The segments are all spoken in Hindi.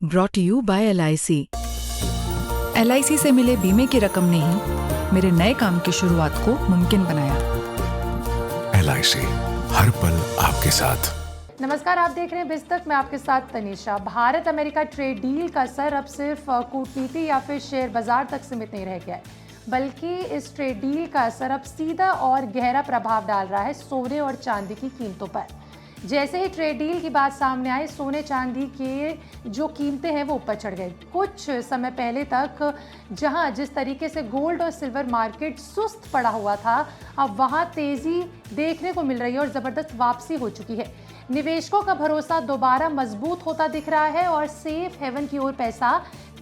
Brought you by LIC। LIC से मिले बीमे की रकम ने ही मेरे नए काम की शुरुआत को मुमकिन बनाया। LIC हर पल आपके साथ। नमस्कार, आप देख रहे हैं बिस्तक में आपके साथ Tanisha. Bharat America trade deal का असर अब सिर्फ कूटनीति या फिर शेयर बाजार तक सीमित नहीं रह गया है, बल्कि इस ट्रेड डील का असर अब सीधा और गहरा प्रभाव डाल रहा है सोने और चांदी की कीमतों पर। जैसे ही ट्रेड डील की बात सामने आई, सोने चांदी के जो कीमतें हैं वो ऊपर चढ़ गई। कुछ समय पहले तक जहां जिस तरीके से गोल्ड और सिल्वर मार्केट सुस्त पड़ा हुआ था, अब वहां तेजी देखने को मिल रही है और ज़बरदस्त वापसी हो चुकी है। निवेशकों का भरोसा दोबारा मजबूत होता दिख रहा है और सेफ हेवन की ओर पैसा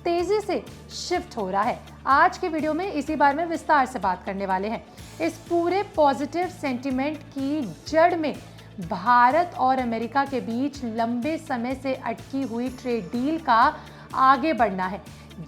तेजी से शिफ्ट हो रहा है। आज के वीडियो में इसी बारे में विस्तार से बात करने वाले हैं। इस पूरे पॉजिटिव सेंटिमेंट की जड़ में भारत और अमेरिका के बीच लंबे समय से अटकी हुई ट्रेड डील का आगे बढ़ना है।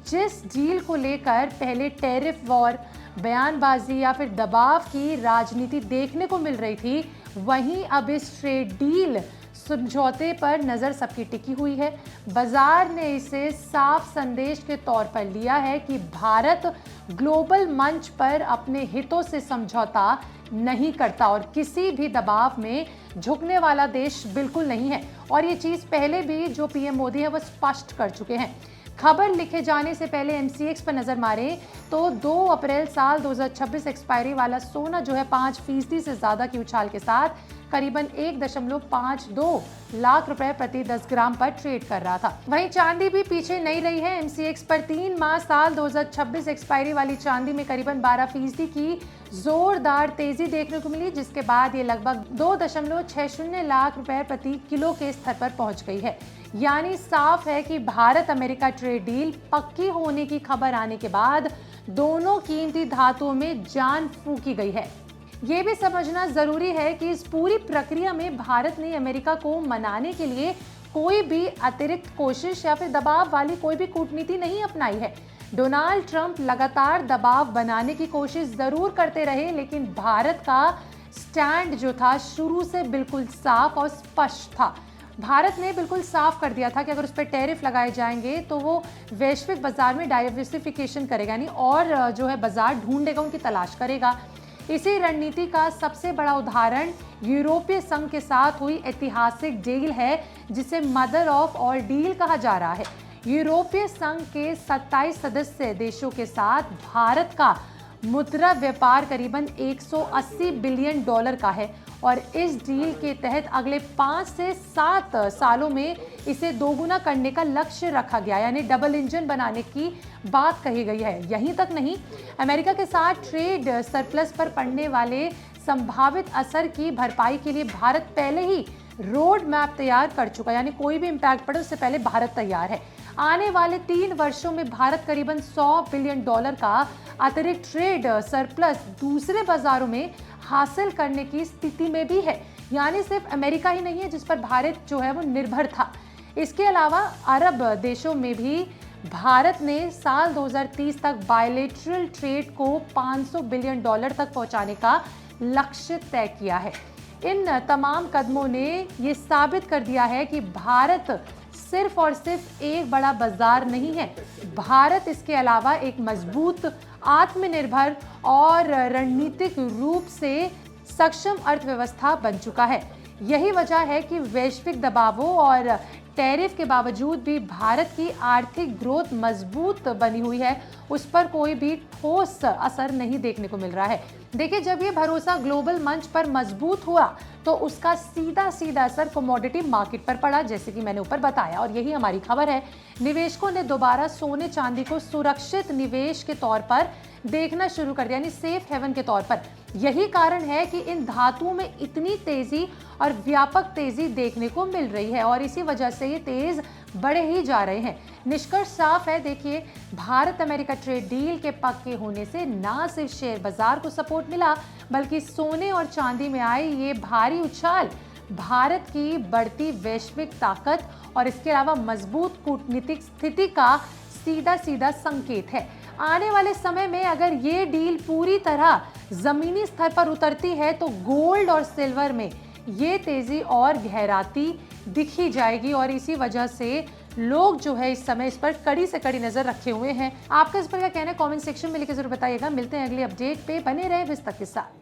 जिस डील को लेकर पहले टैरिफ वॉर, बयानबाजी या फिर दबाव की राजनीति देखने को मिल रही थी, वहीं अब इस ट्रेड डील समझौते पर नज़र सबकी टिकी हुई है। बाजार ने इसे साफ संदेश के तौर पर लिया है कि भारत ग्लोबल मंच पर अपने हितों से समझौता नहीं करता और किसी भी दबाव में झुकने वाला देश बिल्कुल नहीं है। और ये चीज़ पहले भी जो पीएम मोदी है वो स्पष्ट कर चुके हैं। खबर लिखे जाने से पहले MCX पर नजर मारें तो 2 अप्रैल साल 2026 एक्सपायरी वाला सोना जो है 5% से ज्यादा की उछाल के साथ करीबन 1.52 लाख रुपए प्रति 10 ग्राम पर ट्रेड कर रहा था। वहीं चांदी भी पीछे नहीं रही है। MCX पर 3 माह साल 2026 एक्सपायरी वाली चांदी में करीबन 12% की जोरदार तेजी देखने को मिली, जिसके बाद ये लगभग 2.60 लाख रुपए प्रति किलो के स्तर पर पहुंच गई है। यानी साफ है कि भारत अमेरिका ट्रेड डील पक्की होने की खबर आने के बाद दोनों कीमती धातुओं में जान फूंकी गई है। ये भी समझना जरूरी है कि इस पूरी प्रक्रिया में भारत ने अमेरिका को मनाने के लिए कोई भी अतिरिक्त कोशिश या फिर दबाव वाली कोई भी कूटनीति नहीं अपनाई है। डोनाल्ड ट्रंप लगातार दबाव बनाने की कोशिश जरूर करते रहे, लेकिन भारत का स्टैंड जो था शुरू से बिल्कुल साफ और स्पष्ट था। भारत ने बिल्कुल साफ कर दिया था कि अगर उस पर टैरिफ लगाए जाएंगे तो वो वैश्विक बाजार में डाइवर्सिफिकेशन करेगा, यानी और जो है बाजार ढूंढेगा, उनकी तलाश करेगा। इसी रणनीति का सबसे बड़ा उदाहरण यूरोपीय संघ के साथ हुई ऐतिहासिक डील है, जिसे मदर ऑफ ऑल डील कहा जा रहा है। यूरोपीय संघ के 27 सदस्य देशों के साथ भारत का मुद्रा व्यापार करीबन 180 बिलियन डॉलर का है और इस डील के तहत अगले 5 से 7 सालों में इसे दोगुना करने का लक्ष्य रखा गया, यानी डबल इंजन बनाने की बात कही गई है। यहीं तक नहीं, अमेरिका के साथ ट्रेड सरप्लस पर पड़ने वाले संभावित असर की भरपाई के लिए भारत पहले ही रोड मैप तैयार कर चुका है, यानी कोई भी इम्पैक्ट पड़े उससे पहले भारत तैयार है। आने वाले 3 वर्षों में भारत करीबन 100 बिलियन डॉलर का अतिरिक्त ट्रेड सरप्लस दूसरे बाजारों में हासिल करने की स्थिति में भी है, यानी सिर्फ अमेरिका ही नहीं है जिस पर भारत जो है वो निर्भर था। इसके अलावा अरब देशों में भी भारत ने साल 2030 तक बायलैटरल ट्रेड को 500 बिलियन डॉलर तक पहुंचाने का लक्ष्य तय किया है। इन तमाम कदमों ने ये साबित कर दिया है कि भारत सिर्फ और सिर्फ एक बड़ा बाजार नहीं है, भारत इसके अलावा एक मजबूत, आत्मनिर्भर और रणनीतिक रूप से सक्षम अर्थव्यवस्था बन चुका है। यही वजह है कि वैश्विक दबावों और टैरिफ के बावजूद भी भारत की आर्थिक ग्रोथ मजबूत बनी हुई है, उस पर कोई भी ठोस असर नहीं देखने को मिल रहा है। देखिए, जब ये भरोसा ग्लोबल मंच पर मजबूत हुआ तो उसका सीधा असर कमोडिटी मार्केट पर पड़ा, जैसे कि मैंने ऊपर बताया, और यही हमारी खबर है। निवेशकों ने दोबारा सोने चांदी को सुरक्षित निवेश के तौर पर देखना शुरू कर दिया, यानी सेफ हेवन के तौर पर। यही कारण है कि इन धातुओं में इतनी तेजी और व्यापक तेजी देखने को मिल रही है और इसी वजह से ये तेज बढ़े ही जा रहे हैं। निष्कर्ष साफ है। देखिए, भारत अमेरिका ट्रेड डील के पक्के होने से ना सिर्फ शेयर बाजार को सपोर्ट मिला, बल्कि सोने और चांदी में आई ये भारी उछाल भारत की बढ़ती वैश्विक ताकत और इसके अलावा मजबूत कूटनीतिक स्थिति का सीधा संकेत है। आने वाले समय में अगर ये डील पूरी तरह जमीनी स्तर पर उतरती है तो गोल्ड और सिल्वर में ये तेजी और गहराती दिखी जाएगी और इसी वजह से लोग जो है इस समय इस पर कड़ी से कड़ी नजर रखे हुए हैं। आपका इस पर क्या कहना है कमेंट सेक्शन में लिखकर जरूर बताइएगा। मिलते हैं अगली अपडेट पे, बने रहे बिस्तक के साथ।